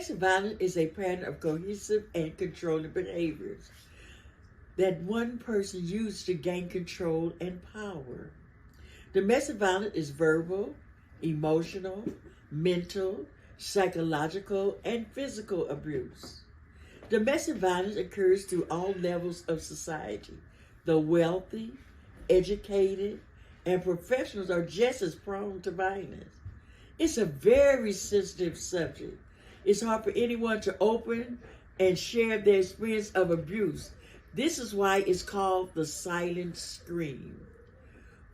Domestic violence is a pattern of cohesive and controlling behaviors that one person uses to gain control and power. Domestic violence is verbal, emotional, mental, psychological, and physical abuse. Domestic violence occurs through all levels of society. The wealthy, educated, and professionals are just as prone to violence. It's a very sensitive subject. It's hard for anyone to open and share their experience of abuse. This is why it's called the silent scream.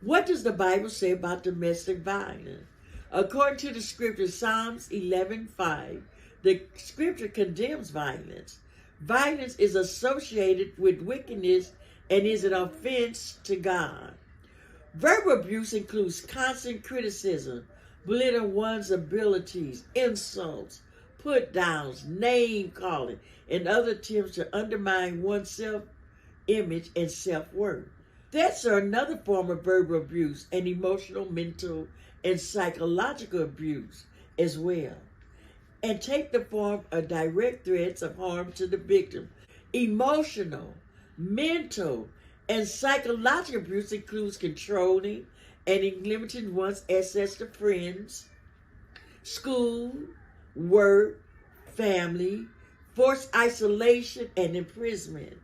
What does the Bible say about domestic violence? According to the scripture, Psalms 11:5, the scripture condemns violence. Violence is associated with wickedness and is an offense to God. Verbal abuse includes constant criticism, belittling one's abilities, insults, put-downs, name-calling, and other attempts to undermine one's self-image and self-worth. Threats are another form of verbal abuse, and emotional, mental, and psychological abuse as well, and take the form of direct threats of harm to the victim. Emotional, mental, and psychological abuse includes controlling and limiting one's access to friends, school, work, family, forced isolation, and imprisonment.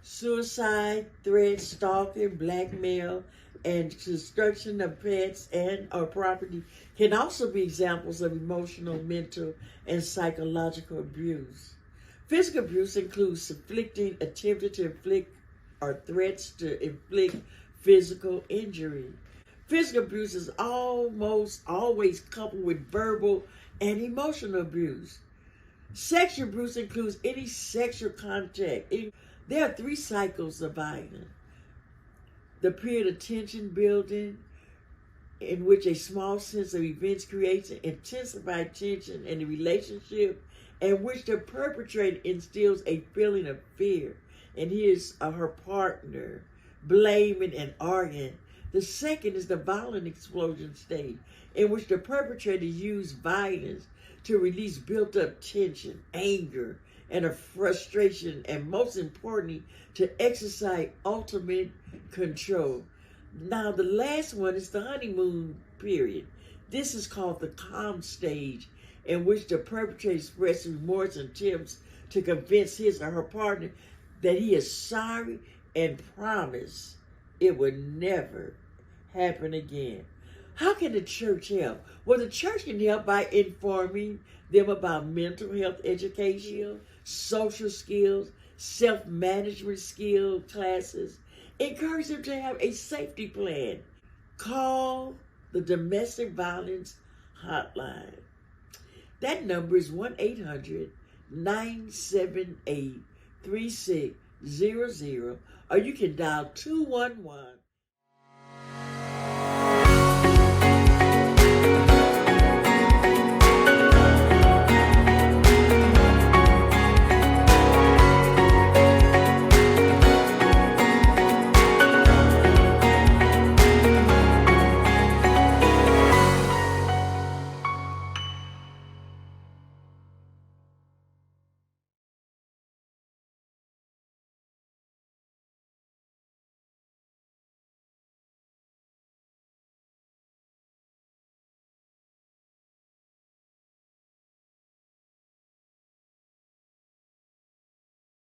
Suicide, threats, stalking, blackmail, and destruction of pets and or property can also be examples of emotional, mental, and psychological abuse. Physical abuse includes attempting to inflict, or threats to inflict physical injury. Physical abuse is almost always coupled with verbal and emotional abuse. Sexual abuse includes any sexual contact. There are 3 cycles of violence. The period of tension building, in which a small sense of events creates an intensified tension in the relationship, and which the perpetrator instills a feeling of fear in his or her partner, blaming and arguing. The second is the violent explosion stage, in which the perpetrator uses violence to release built-up tension, anger, and a frustration, and most importantly, to exercise ultimate control. Now, the last one is the honeymoon period. This is called the calm stage, in which the perpetrator expresses remorse and attempts to convince his or her partner that he is sorry and promise it will never happen again. How can the church help? Well, the church can help by informing them about mental health education, social skills, self-management skill classes. Encourage them to have a safety plan. Call the domestic violence hotline. That number is 1-800-978-3600, or you can dial 211